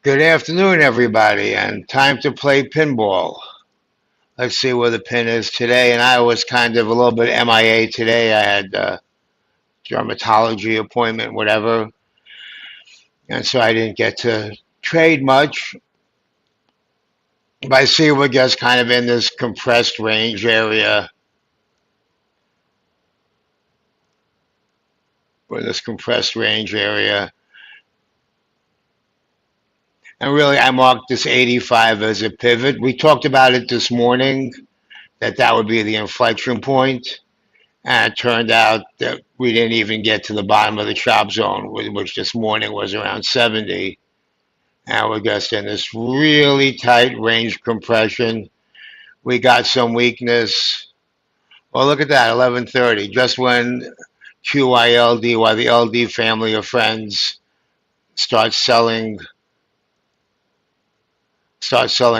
Good afternoon, everybody, and time to play pinball. Let's see where the pin is today. And I was kind of a little bit MIA today. I had a dermatology appointment, whatever, and so I didn't get to trade much. But I see we're just kind of in this compressed range area. We're in this compressed range area. And really, I marked this 85 as a pivot. We talked about it this morning, that would be the inflection point. And it turned out that we didn't even get to the bottom of the chop zone, which this morning was around 70. And we're just in this really tight range compression. We got some weakness. Well, look at that, 11:30, just when QYLD, why the LD family of friends start selling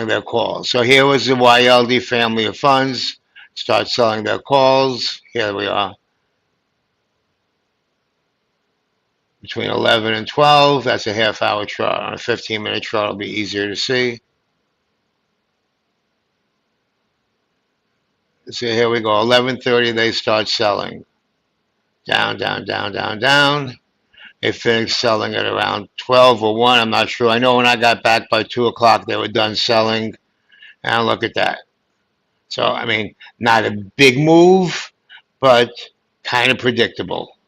their calls. So here was the YLD family of funds start selling their calls. Here we are. Between 11 and 12, that's a half-hour chart. On a 15-minute chart, it'll be easier to see. So here we go. 11:30, they start selling. Down, down, down, down, down. They finished selling at around 12 or 1. I'm not sure. I know when I got back by 2 o'clock, they were done selling. And look at that. So, I mean, not a big move, but kind of predictable.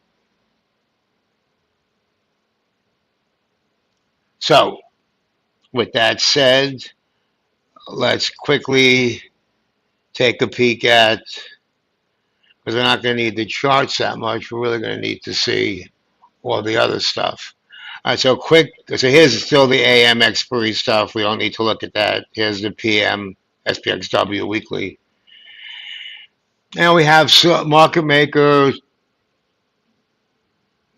So, with that said, let's quickly take a peek at, because we're not going to need the charts that much. We're really going to need to see all the other stuff. All right, so quick. So here's still the AM expiry stuff. We don't need to look at that. Here's the PM SPXW weekly. Now we have market maker,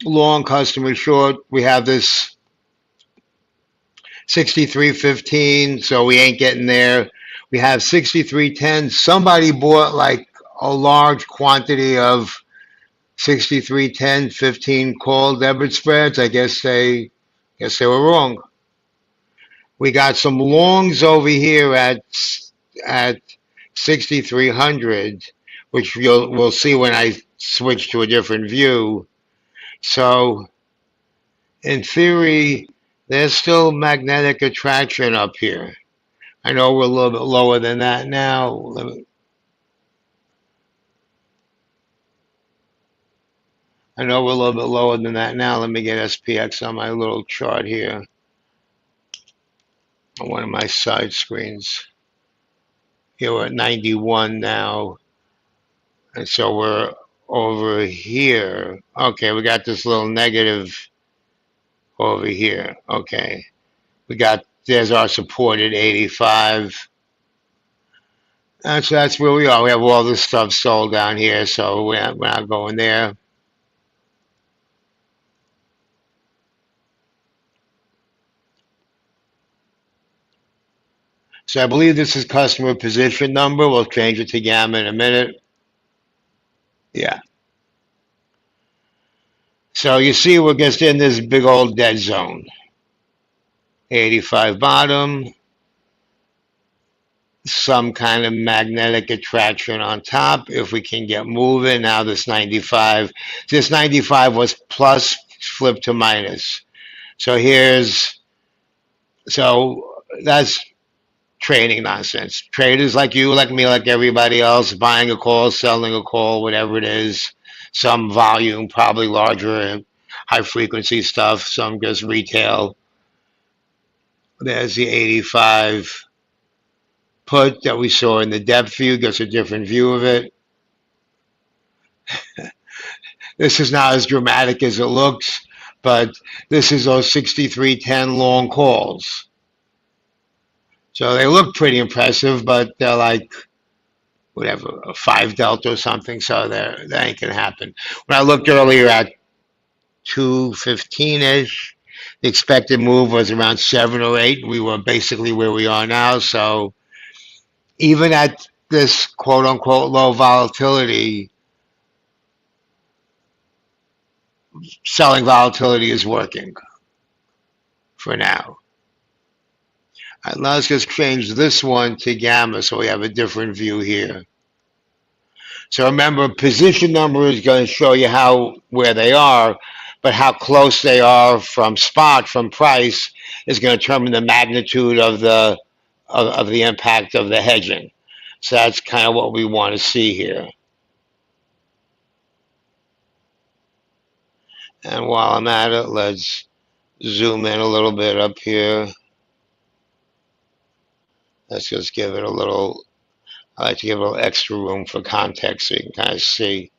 long, customer short. We have this 63.15, so we ain't getting there. We have 63.10. Somebody bought like a large quantity of 63.10, 15 call debit spreads. I guess they were wrong. We got some longs over here at 6,300, which we'll see when I switch to a different view. So, in theory, there's still magnetic attraction up here. I know we're a little bit lower than that now. I know we're a little bit lower than that now. Let me get SPX on my little chart here on one of my side screens. Here we're at 91 now. And so we're over here. Okay, we got this little negative over here. Okay. There's our support at 85. And so that's where we are. We have all this stuff sold down here, so we're not going there. So I believe this is customer position number. We'll change it to gamma in a minute. Yeah. So you see we're just in this big old dead zone. 85 bottom. Some kind of magnetic attraction on top. If we can get moving. Now this 95. This 95 was plus, flipped to minus. So that's trading nonsense. Traders like you, like me, like everybody else, buying a call, selling a call, whatever it is. Some volume, probably larger, high frequency stuff. Some just retail. There's the 85 put that we saw in the depth view. Gets a different view of it. This is not as dramatic as it looks, but this is those 63.10 long calls. So they look pretty impressive, but they're like, whatever, a 5 delta or something, so that ain't going to happen. When I looked earlier at 215-ish, the expected move was around 7 or 8. We were basically where we are now, so even at this quote-unquote low volatility, selling volatility is working for now. Now let's just change this one to gamma so we have a different view here. So remember, position number is going to show you where they are, but how close they are from spot, from price, is going to determine the magnitude of the impact of the hedging. So that's kind of what we want to see here. And while I'm at it, let's zoom in a little bit up here. Let's just give it a little, I like to give a little extra room for context so you can kind of see.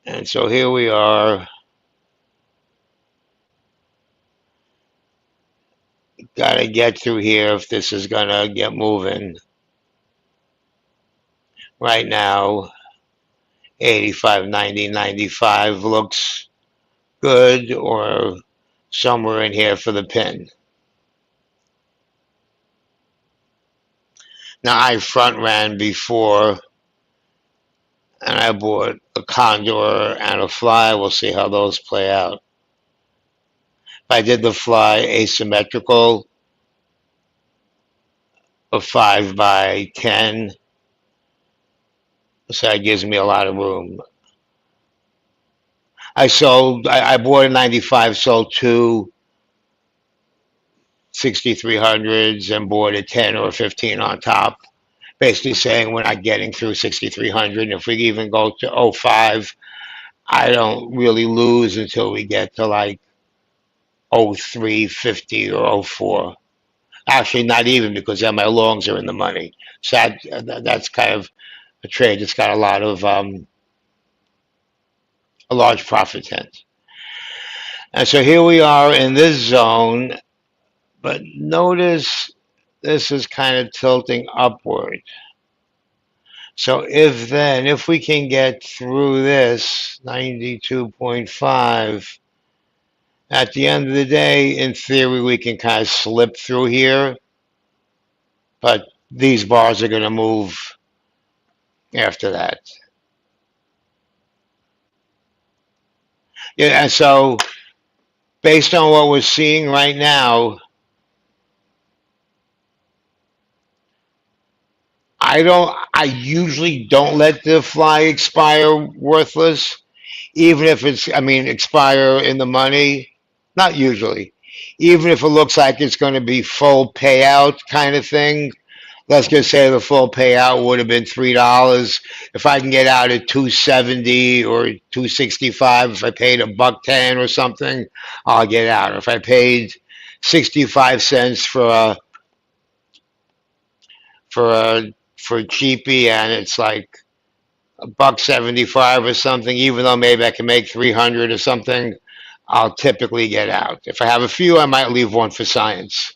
And so here we are. Got to get through here if this is going to get moving. Right now, 85, 90, 95 looks good, or somewhere in here for the pin. Now, I front ran before, and I bought a condor and a fly. We'll see how those play out. If I did the fly asymmetrical of 5 by 10, so that gives me a lot of room. I bought a 95, sold two 6300s, and bought a 10 or a 15 on top. Basically saying we're not getting through 6300. And if we even go to '05, I don't really lose until we get to like '0350 or '04. Actually, not even, because then my longs are in the money. So that's kind of a trade that's got a large profit tent. And so here we are in this zone, but notice this is kind of tilting upward. So if we can get through this 92.5, at the end of the day, in theory, we can kind of slip through here, but these bars are going to move after that. Yeah, and so based on what we're seeing right now, I usually don't let the fly expire worthless, even if expire in the money. Not usually. Even if it looks like it's going to be full payout kind of thing. Let's just say the full payout would have been $3. If I can get out at 270 or 265, if I paid a buck 10 or something, I'll get out. If I paid 65 cents for cheapie, and it's like a buck 75 or something, even though maybe I can make 300 or something, I'll typically get out. If I have a few, I might leave one for science.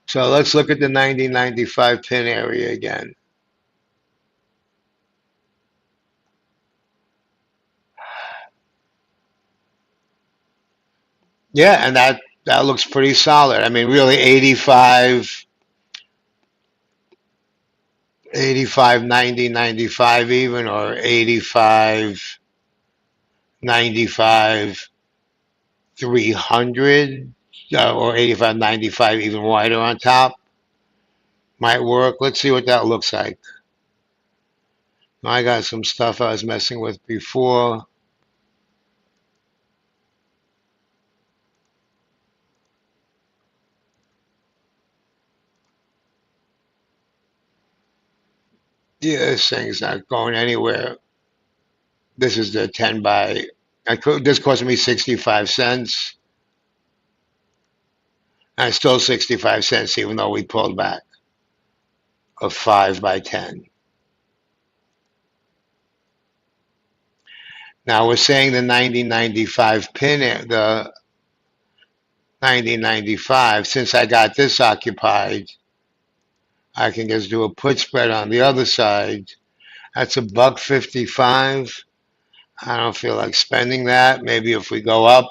So let's look at the 90-95 pin area again. Yeah, and that looks pretty solid. I mean, really 85, 90, 95 even, or 85, 95, 300, or 85, 95 even wider on top might work. Let's see what that looks like. I got some stuff I was messing with before. Yeah, this thing's not going anywhere. This is the 10 by, this cost me 65 cents. And it's still 65 cents, even though we pulled back of 5 by 10. Now we're saying the 90-95 pin, the 90-95, since I got this occupied, I can just do a put spread on the other side. That's a buck 55. I don't feel like spending that. Maybe if we go up,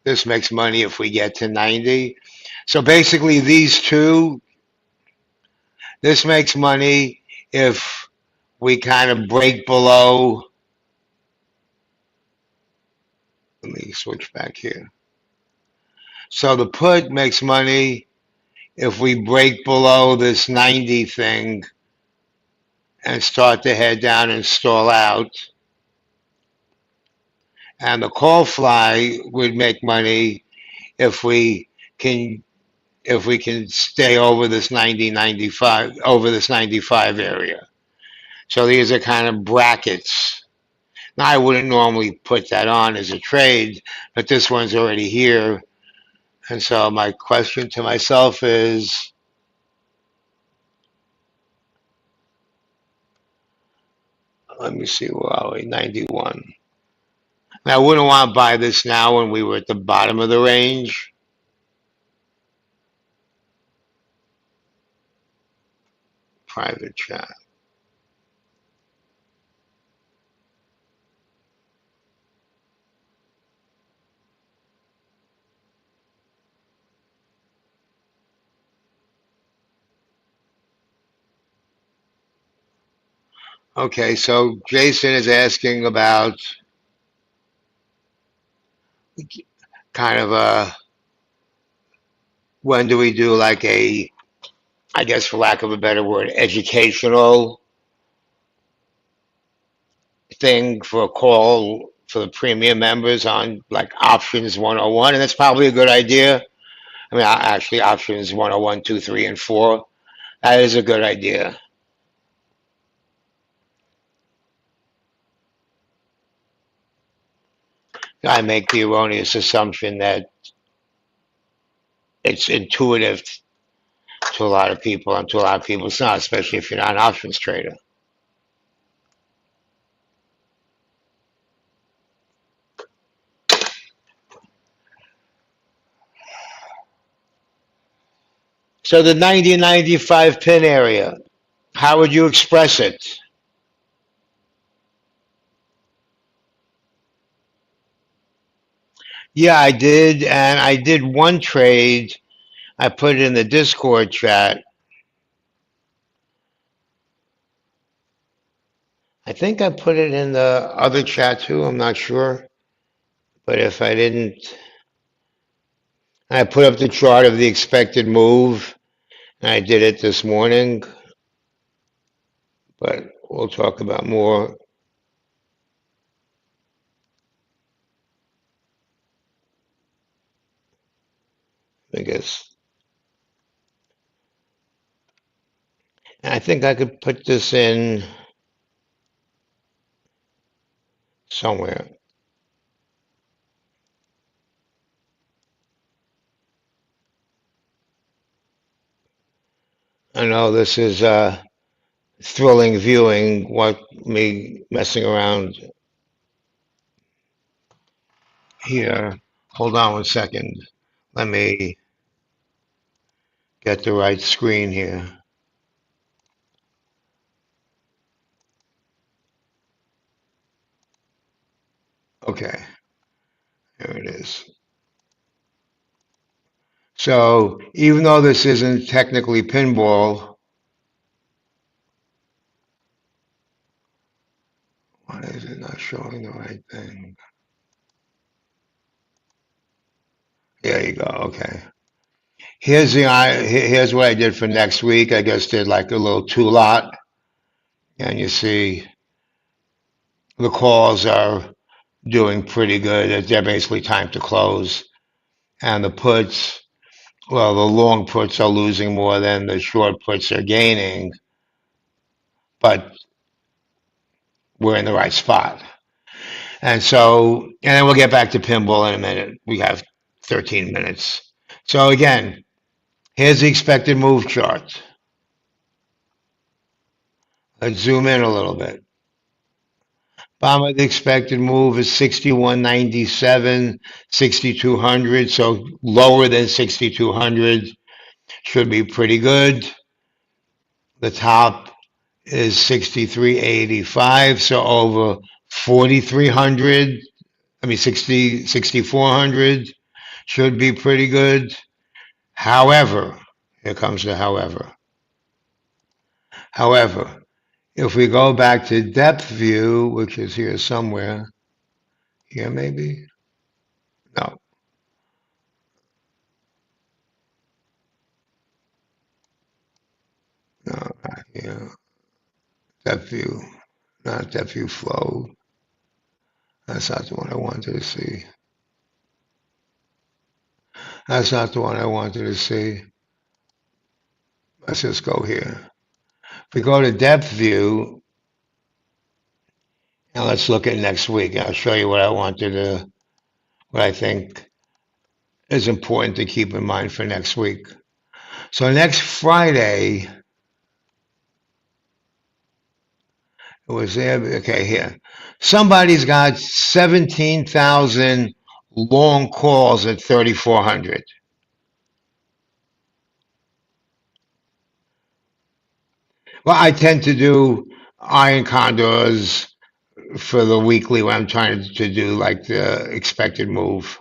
this makes money if we get to 90. So basically, these two, this makes money if we kind of break below. Let me switch back here. So the put makes money if we break below this 90 thing and start to head down and stall out. And the call fly would make money if we can stay over this 90 95, over this 95 area. So these are kind of brackets. Now I wouldn't normally put that on as a trade, but this one's already here. And so my question to myself is, let me see, where are we? 91. Now I wouldn't want to buy this now when we were at the bottom of the range. Private chat. Okay, so Jason is asking about kind of a, when do we do like a, I guess for lack of a better word, educational thing for a call for the premium members on like options 101, and that's probably a good idea. I mean, actually, options 101, 2, 3, and 4. That is a good idea. I make the erroneous assumption that it's intuitive to a lot of people, and to a lot of people it's not, especially if you're not an options trader. So the 90-95 pin area, how would you express it? Yeah, I did, and I did one trade. I put it in the Discord chat. I think I put it in the other chat too. I'm not sure. But if I didn't, I put up the chart of the expected move, and I did it this morning. But we'll talk about more. I guess. And I think I could put this in somewhere. I know this is thrilling viewing, what me messing around here. Hold on 1 second. Let me get the right screen here. Okay, here it is. So even though this isn't technically pinball, why is it not showing the right thing? There you go. Okay. Here's what I did for next week. I guess did like a little two lot, and you see the calls are doing pretty good. They're basically time to close, and the puts, well, the long puts are losing more than the short puts are gaining, but we're in the right spot. And so, and then we'll get back to pinball in a minute. We have 13 minutes. So again, here's the expected move chart. Let's zoom in a little bit. Bottom of the expected move is 61.97, 6,200. So lower than 6,200 should be pretty good. The top is 63.85. So over 4,300. I mean, 6,400 should be pretty good. However, here comes the however. However, if we go back to depth view, which is here somewhere, here maybe? No, no, not here. Depth view, not depth view flow. That's not the one I wanted to see. That's not the one I wanted to see. Let's just go here. If we go to depth view, and let's look at next week. I'll show you what I wanted to, what I think is important to keep in mind for next week. So next Friday, it was there. Okay, here. Somebody's got 17,000 long calls at 3,400. Well, I tend to do iron condors for the weekly when I'm trying to do like the expected move.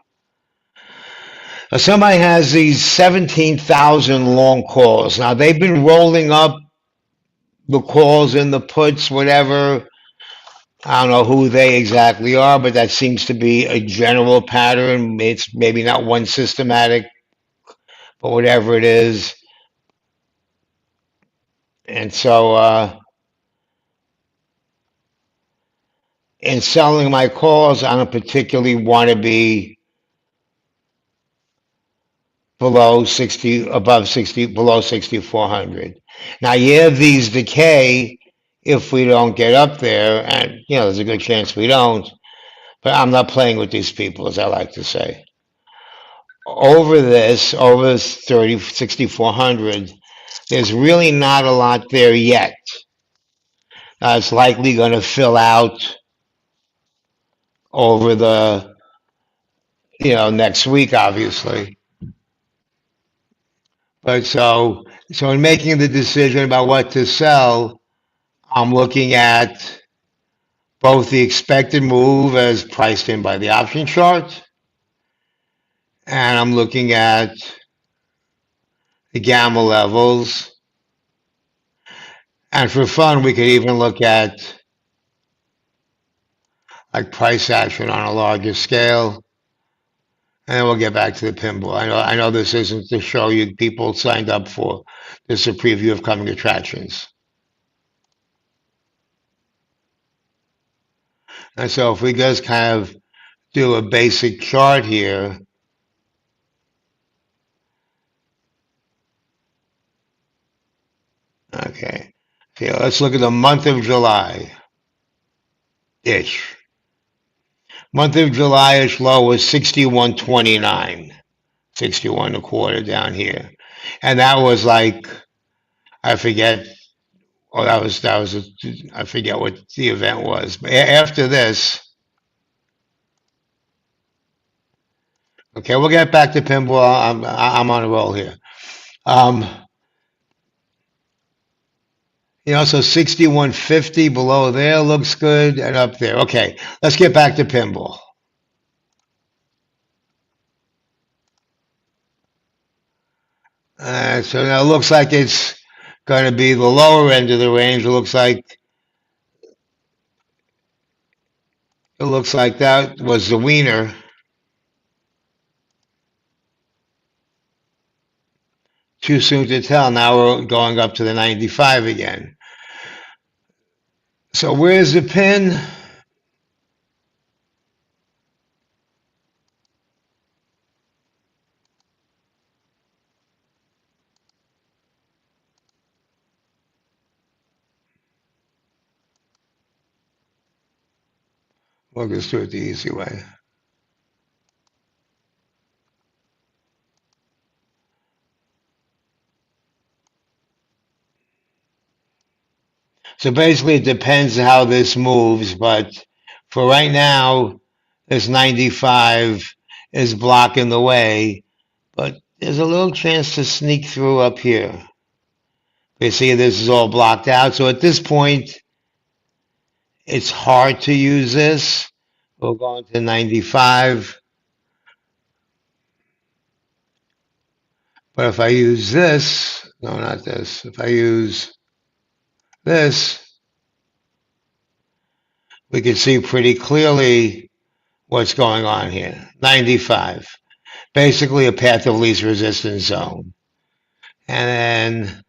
Somebody has these 17,000 long calls. Now they've been rolling up the calls and the puts, whatever. I don't know who they exactly are, but that seems to be a general pattern. It's maybe not one systematic, but whatever it is. And so, in selling my calls, I don't particularly want to be below 60, above 60, below 6,400. Now, yeah, these decay if we don't get up there, and there's a good chance we don't. But I'm not playing with these people, as I like to say. Over 30, 6,400, there's really not a lot there yet. It's likely going to fill out over the, next week, obviously. But so in making the decision about what to sell, I'm looking at both the expected move as priced in by the option chart, and I'm looking at the gamma levels. And for fun, we could even look at like price action on a larger scale. And then we'll get back to the pinball. I know this isn't the show you people signed up for. This is a preview of coming attractions. And so if we just kind of do a basic chart here, okay. So let's look at the month of July-ish. Month of July-ish low was 61.29, 61 and a quarter down here. And that was like, I forget, oh, I forget what the event was. But after this, okay, we'll get back to pinball. I'm on a roll here. Um, so 61.50 below there looks good, and up there. Okay, let's get back to pinball. So now it looks like it's going to be the lower end of the range. It looks like that was the wiener. Too soon to tell. Now we're going up to the 95 again. So where's the pin? We'll just do it the easy way. So basically, it depends how this moves, but for right now, this 95 is blocking the way, but there's a little chance to sneak through up here. You see, this is all blocked out. So at this point, it's hard to use this. We'll go into 95. But if I use this, no, not this. If I use this, we can see pretty clearly what's going on here. 95. Basically a path of least resistance zone. And then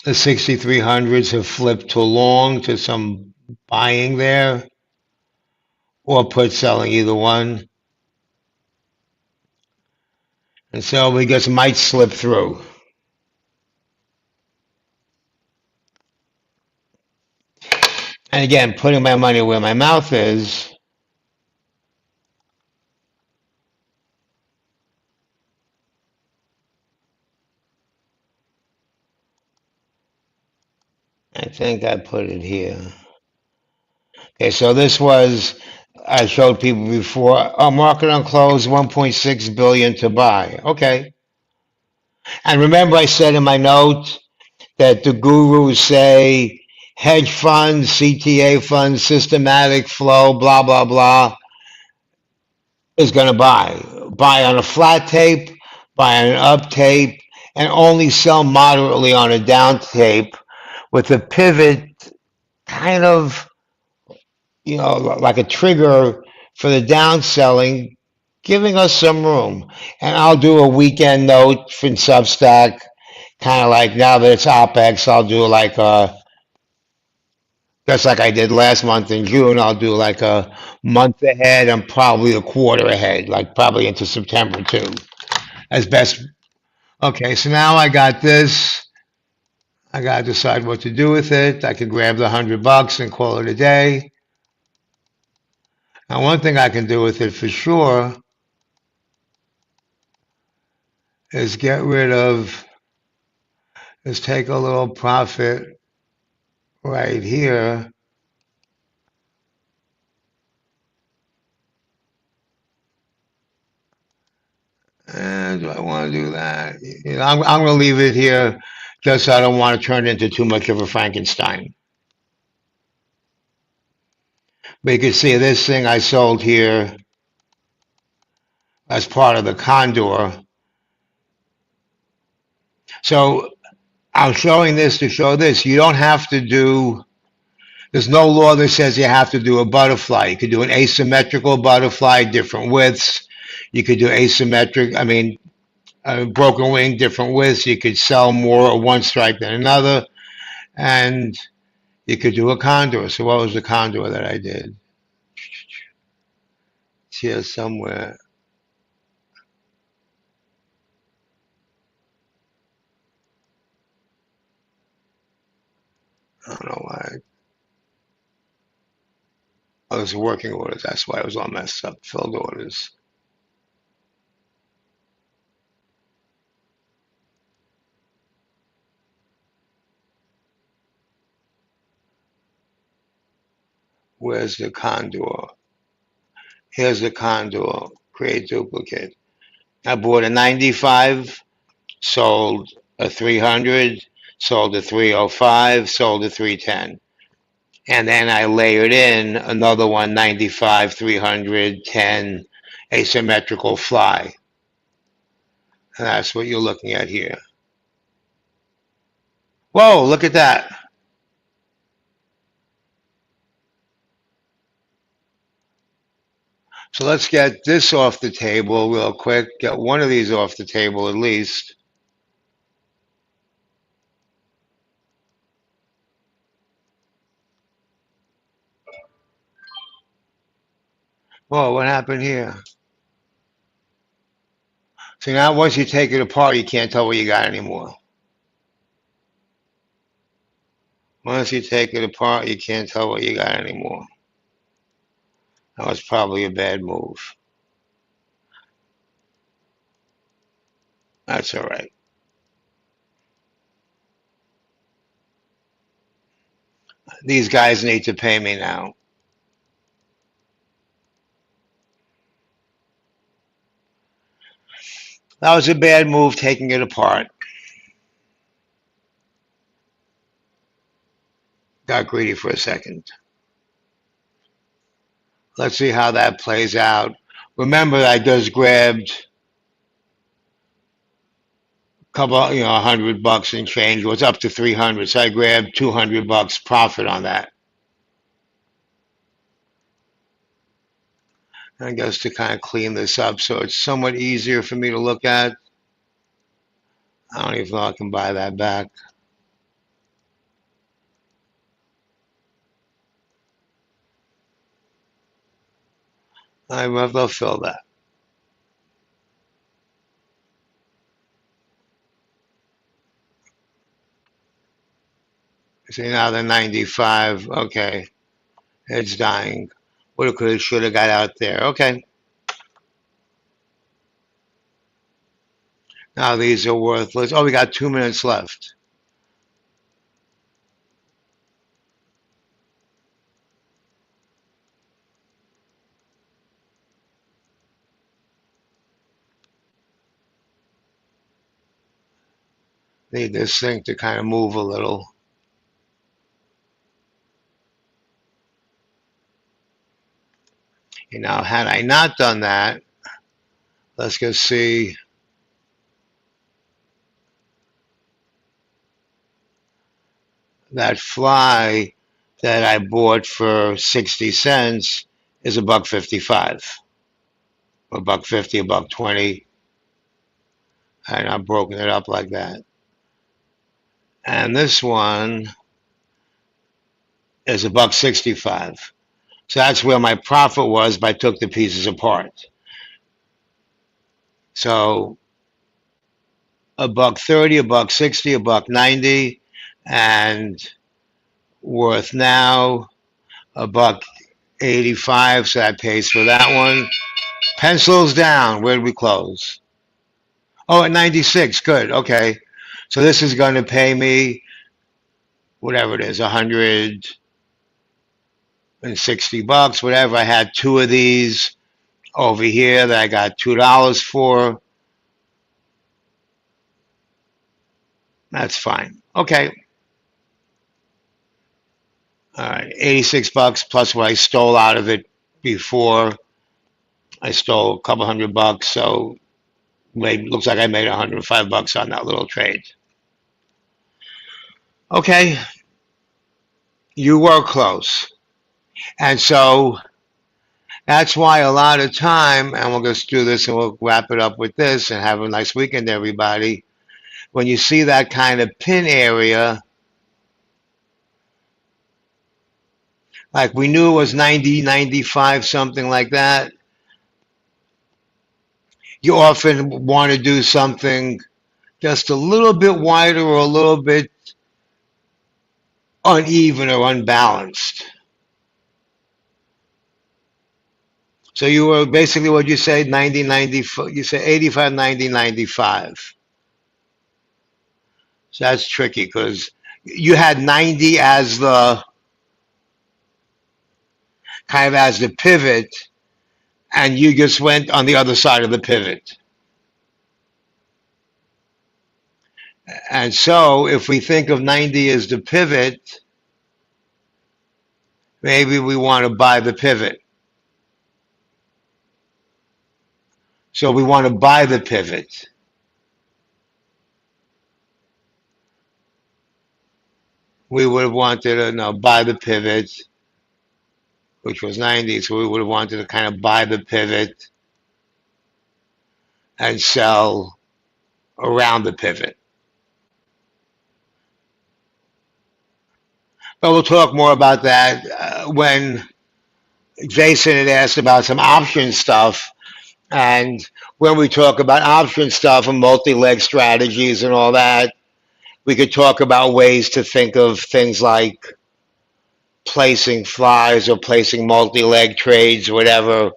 the 6300s have flipped to long to some buying there or put selling, either one. And so we just might slip through. And again, putting my money where my mouth is, I think I put it here. Okay, so this was, I showed people before, market on close, 1.6 billion to buy. Okay. And remember I said in my note that the gurus say hedge funds, CTA funds, systematic flow, blah, blah, blah, is going to buy. Buy on a flat tape, buy on an up tape, and only sell moderately on a down tape with a pivot kind of, like a trigger for the down selling, giving us some room. And I'll do a weekend note from Substack, kind of like now that it's OPEX, I'll do like just like I did last month in June, I'll do like a month ahead and probably a quarter ahead, like probably into September too, as best. Okay, so now I got this. I got to decide what to do with it. I could grab the $100 and call it a day. Now, one thing I can do with it for sure is take a little profit right here. And do I want to do that? I'm going to leave it here just so I don't want to turn it into too much of a Frankenstein. But you can see this thing I sold here as part of the condor. So I'm showing this to show this. You don't have to do, there's no law that says you have to do a butterfly. You could do an asymmetrical butterfly, different widths. You could do broken wing, different widths. You could sell more of one stripe than another. And you could do a condor. So what was the condor that I did? It's here somewhere. I don't know why. Oh, those are working orders. That's why it was all messed up. Filled orders. Where's the condor? Here's the condor. Create duplicate. I bought a 95, sold a 300, sold a 305, sold a 310. And then I layered in another one, 95, 300, 10, asymmetrical fly. And that's what you're looking at here. Whoa, look at that. So let's get this off the table real quick. Get one of these off the table at least. Whoa, what happened here? So now once you take it apart, you can't tell what you got anymore. Once you take it apart, you can't tell what you got anymore. That was probably a bad move. That's all right. These guys need to pay me now. That was a bad move taking it apart. Got greedy for a second. Let's see how that plays out. Remember, I just grabbed couple, $100 and change. It was up to 300, so I grabbed $200 profit on that. I guess to kind of clean this up so it's somewhat easier for me to look at. I don't even know if I can buy that back. I will fill that. See, now the 95. Okay, it's dying. Woulda, coulda, shoulda got out there. Okay. Now these are worthless. Oh, we got 2 minutes left. Need this thing to kind of move a little. Had I not done that, let's go see. That fly that I bought for 60 cents is $1.55, $1.50, $1.20, and I've broken it up like that. And this one is $1.65. So that's where my profit was, but I took the pieces apart. So $1.30, $1.60, $1.90, and worth now $1.85. So that pays for that one. Pencils down. Where did we close? Oh, at 96. Good. Okay. So this is going to pay me whatever it is, $160, whatever. I had two of these over here that I got $2 for. That's fine. Okay. All right. $86 plus what I stole out of it before. I stole a couple $100, so looks like I made $105 on that little trade. Okay. You were close. And so that's why a lot of time, and we'll just do this and we'll wrap it up with this and have a nice weekend, everybody. When you see that kind of pin area, like we knew it was 90, 95, something like that, you often want to do something just a little bit wider or a little bit uneven or unbalanced. So you were basically what you say 90, 90, you say 85, 90, 95. So that's tricky because you had 90 as the kind of as the pivot, and you just went on the other side of the pivot. And so if we think of 90 as the pivot, maybe we want to buy the pivot. So we want to buy the pivot. We would have wanted to buy the pivot, which was 90. So we would have wanted to kind of buy the pivot and sell around the pivot. But we'll talk more about that when Jason had asked about some option stuff. And when we talk about option stuff and multi-leg strategies and all that, we could talk about ways to think of things like placing flies or placing multi-leg trades, whatever.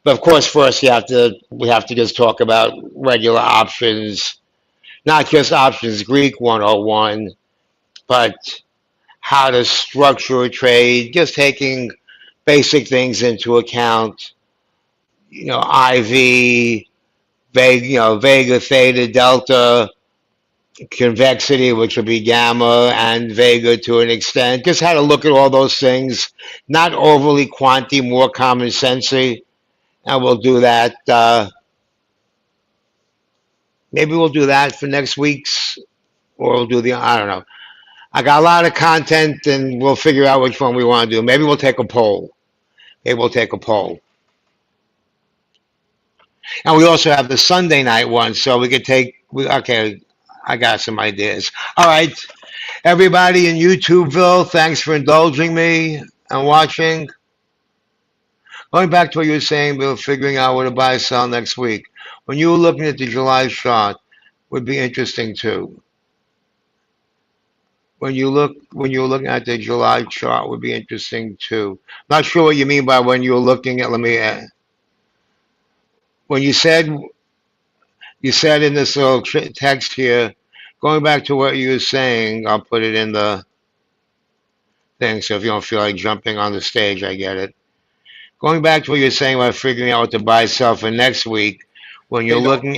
But of course, first we have to just talk about regular options, not just options Greek 101, but how to structure a trade, just taking basic things into account. IV, Vega, Theta, Delta, convexity, which would be gamma, and Vega to an extent. Just how to look at all those things, not overly quanty, more common sensey, and we'll do that Maybe we'll do that for next week's, or we'll do the, I don't know. I got a lot of content, and we'll figure out which one we want to do. Maybe we'll take a poll. Maybe we'll take a poll. And we also have the Sunday night one, so we could take, okay, I got some ideas. All right, everybody in YouTubeville, thanks for indulging me and watching. Going back to what you were saying, Bill, figuring out what to buy sell next week. When you were looking at the July chart, would be interesting too. When you were looking at the July chart, would be interesting too. Not sure what you mean by when you were looking at. Let me. When you said in this little text here, going back to what you were saying, I'll put it in the thing. So if you don't feel like jumping on the stage, I get it. Going back to what you're saying about figuring out what to buy sell for next week, when you're Hey, Doc, looking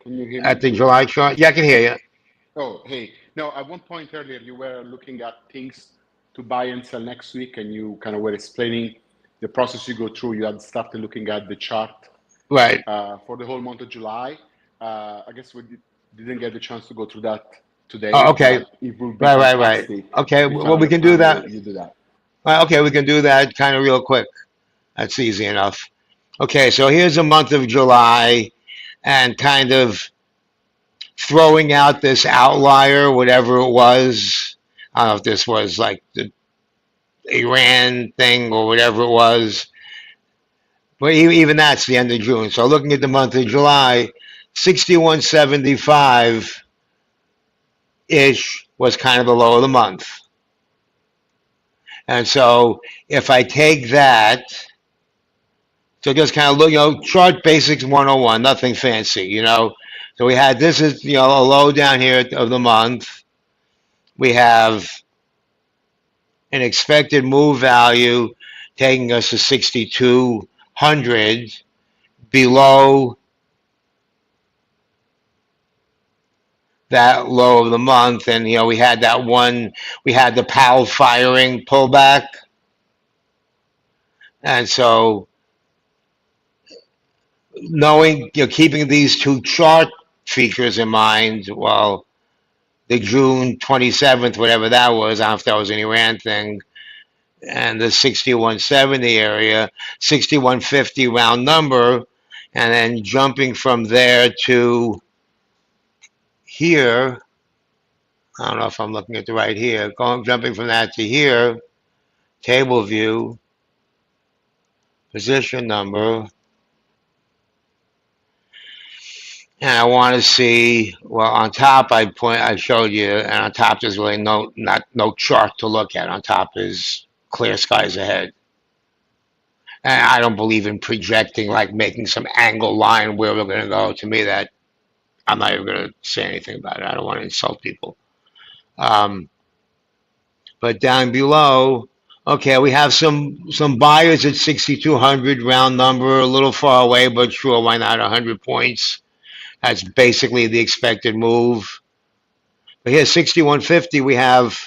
can you hear at me? the July chart, yeah, I can hear you. Oh, hey. No, at one point earlier, you were looking at things to buy and sell next week, and you kind of were explaining the process you go through. You had started looking at the chart Right. for the whole month of July. I guess we didn't get the chance to go through that Oh, today, okay. but it would be Right. fantastic Okay. if Well, we another can do time that. you do that. Okay, we can do that kind of real quick. That's easy enough. Okay, so here's a month of July, and kind of throwing out this outlier, whatever it was. I don't know if this was like the Iran thing or whatever it was, but even that's the end of June. So looking at the month of July, 61.75 ish was kind of the low of the month. And so if I take that, so just kind of look, chart basics 101, nothing fancy, So we had this is, a low down here of the month. We have an expected move value taking us to 6,200 below that low of the month. And, we had that one, we had the Powell firing pullback. And so knowing, keeping these two chart features in mind, well, the June 27th, whatever that was, I don't know if that was an Iran thing, and the 6170 area, 6150 round number, and then jumping from there to here. I don't know if I'm looking at the right here. Jumping from that to here, table view, position number, and I want to see. Well, on top, I showed you, and on top there's really no chart to look at. On top is clear skies ahead. And I don't believe in projecting, like making some angle line where we're going to go. To me, that I'm not even going to say anything about it. I don't want to insult people. Um, but down below, okay, we have some buyers at 6,200 round number, a little far away, but sure, why not 100 points? That's basically the expected move. But here, 6,150, we have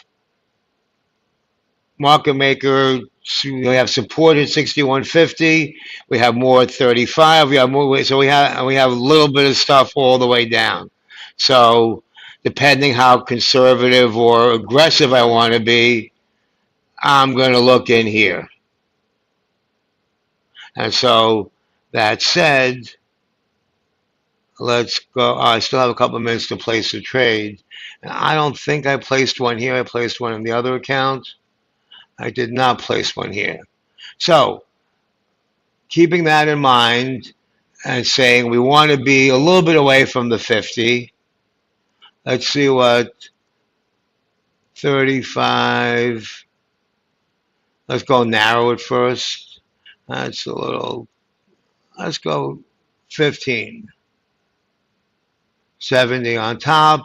market maker. We have support at 6,150. We have more at 35. We have more. So we have a little bit of stuff all the way down. So depending how conservative or aggressive I want to be, I'm going to look in here. And so that said, let's go. I still have a couple of minutes to place a trade. I don't think I placed one here. I placed one in the other account. I did not place one here. So keeping that in mind and saying we want to be a little bit away from the 50. Let's see what 35. Let's go narrow it first. That's a little. Let's go 15. 70 on top.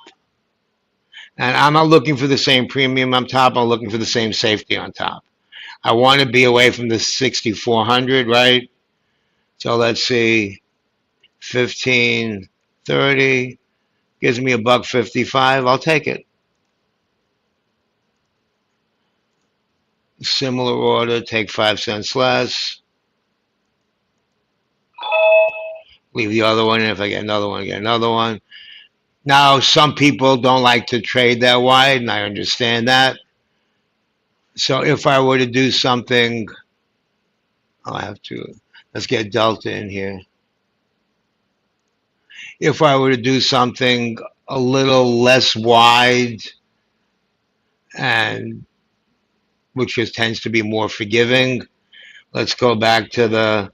And I'm not looking for the same premium on top. I'm looking for the same safety on top. I want to be away from the 6,400, right? So let's see. 15, 30 gives me a buck 55. I'll take it. Similar order, take 5 cents less. Leave the other one. And if I get another one, get another one. Now, some people don't like to trade that wide, and I understand that. So if I were to do something, I'll have to, let's get Delta in here. If I were to do something a little less wide, and which just tends to be more forgiving, let's go back to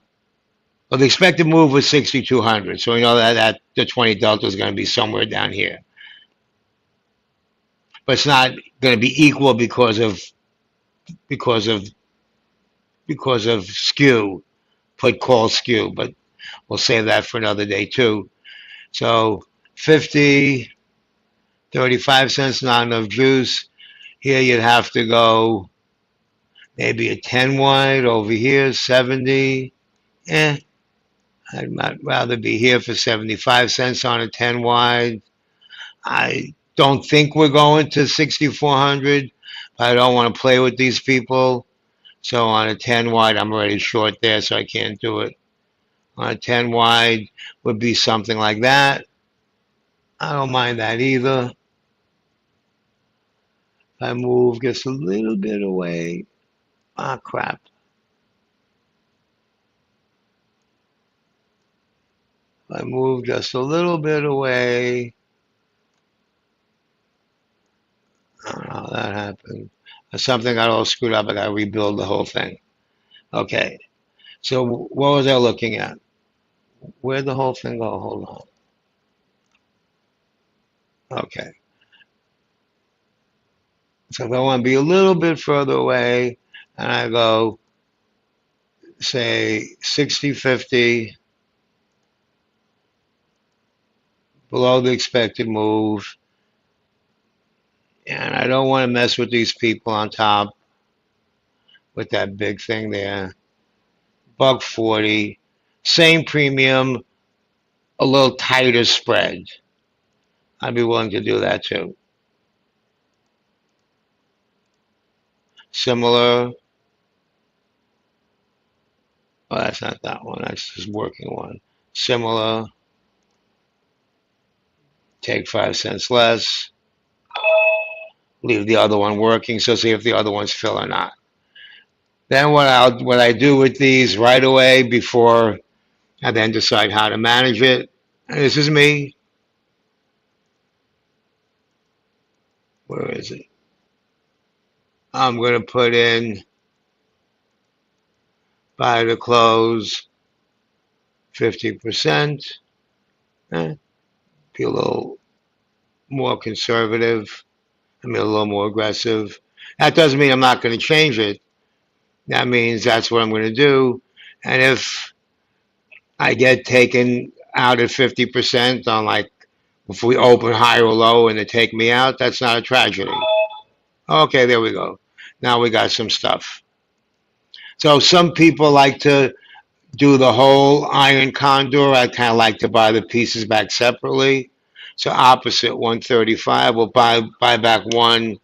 well, the expected move was 6,200. So we know that the 20 Delta is going to be somewhere down here. But it's not going to be equal because of because of skew, put call skew, but we'll save that for another day too. So 50, 35 cents, not enough juice. Here you'd have to go maybe a 10 wide over here, 70. Eh, I'd rather be here for 75 cents on a 10 wide. I don't think we're going to 6,400. I don't want to play with these people. So on a 10 wide, I'm already short there, so I can't do it. On a 10 wide would be something like that. I don't mind that either. If I move just a little bit away, ah, crap. If I move just a little bit away, I don't know how that happened. Something got all screwed up. I got to rebuild the whole thing. Okay. So what was I looking at? Where'd the whole thing go? Hold on. Okay. So if I want to be a little bit further away, and I go, say, 60.50 below the expected move, and I don't want to mess with these people on top with that big thing there. Buck 40, same premium, a little tighter spread. I'd be willing to do that too. Similar. Oh, that's not that one. That's just working one. Similar. Take 5 cents less. Leave the other one working. So see if the other ones fill or not. Then what I do with these right away before I then decide how to manage it. And this is me. Where is it? I'm going to put in buy to close 50%. Be a little more conservative. I mean, a little more aggressive. That doesn't mean I'm not going to change it. That means that's what I'm going to do. And if I get taken out at 50% on like if we open high or low and they take me out, that's not a tragedy. Okay, there we go. Now we got some stuff. So some people like to do the whole iron condor. I kind of like to buy the pieces back separately. So opposite 135, we'll buy back one,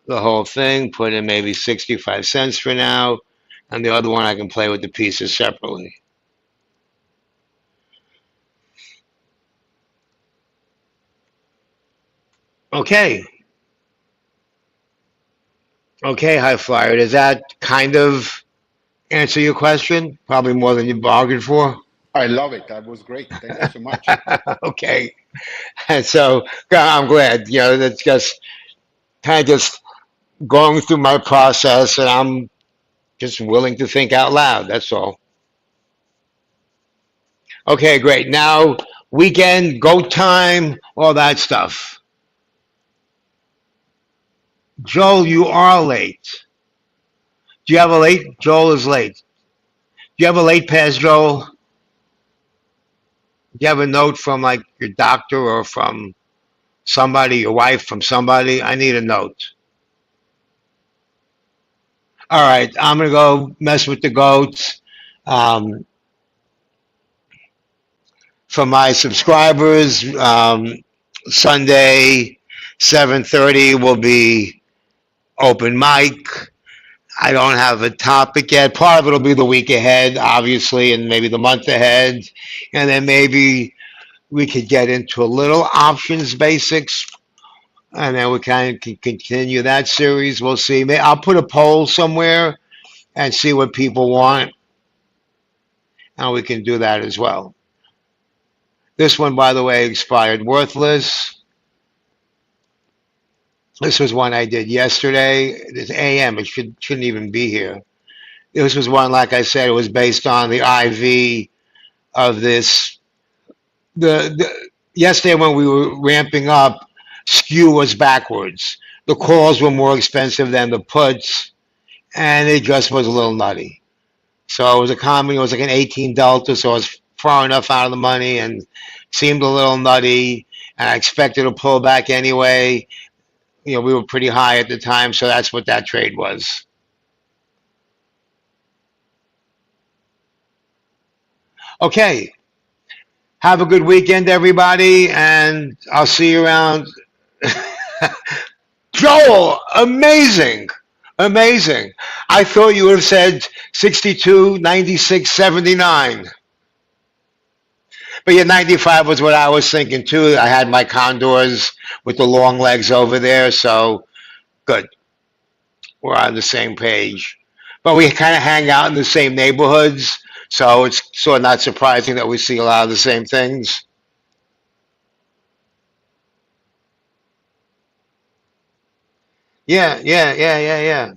the whole thing, put in maybe 65 cents for now, and the other one I can play with the pieces separately. Okay. Okay, high flyer. Does that kind of answer your question? Probably more than you bargained for. I love it. That was great. Thank you so much. Okay. And so I'm glad, that's just kind of just going through my process and I'm just willing to think out loud. That's all. Okay, great. Now, weekend, go time, all that stuff. Joel, you are late. Do you have a late? Joel is late. Do you have a late pass, Joel? Do you have a note from like your doctor or from somebody, your wife, from somebody? I need a note. All right, I'm gonna go mess with the goats. Um, for my subscribers, Sunday, 7:30 will be open mic. I don't have a topic yet. Part of it will be the week ahead, obviously, and maybe the month ahead, and then maybe we could get into a little options basics, and then we kind of can continue that series. We'll see. I'll put a poll somewhere and see what people want, and we can do that as well. This one, by the way, expired worthless. This was one I did yesterday. It's AM. It shouldn't even be here. This was one, like I said, it was based on the IV of this. The yesterday when we were ramping up, skew was backwards. The calls were more expensive than the puts, and it just was a little nutty. So it was a common. It was like an 18 delta, so it was far enough out of the money and seemed a little nutty. And I expected a pullback anyway. We were pretty high at the time, so that's what that trade was. Okay, have a good weekend, everybody, and I'll see you around. Joel, amazing, amazing. I thought you would have said 62, 96, 79. But yeah, 95 was what I was thinking too. I had my condors with the long legs over there, so good. We're on the same page. But we kind of hang out in the same neighborhoods, so it's sort of not surprising that we see a lot of the same things. Yeah, yeah, yeah, yeah, yeah.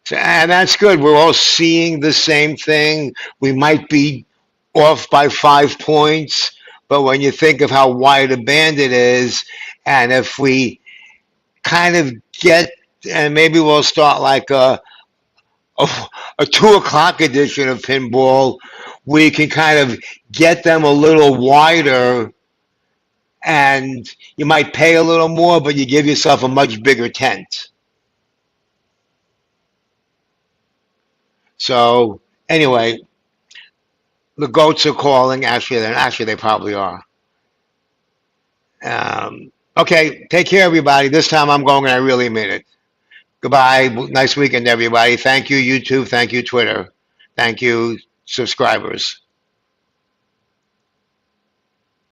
So, and that's good. We're all seeing the same thing. We might be off by 5 points, but when you think of how wide a band it is, and if we kind of get, and maybe we'll start like a 2 o'clock edition of pinball, we can kind of get them a little wider, and you might pay a little more, but you give yourself a much bigger tent. So anyway, the goats are calling. Actually, they probably are. Okay, take care, everybody. This time I'm going, and I really mean it. Goodbye. Nice weekend, everybody. Thank you, YouTube. Thank you, Twitter. Thank you, subscribers.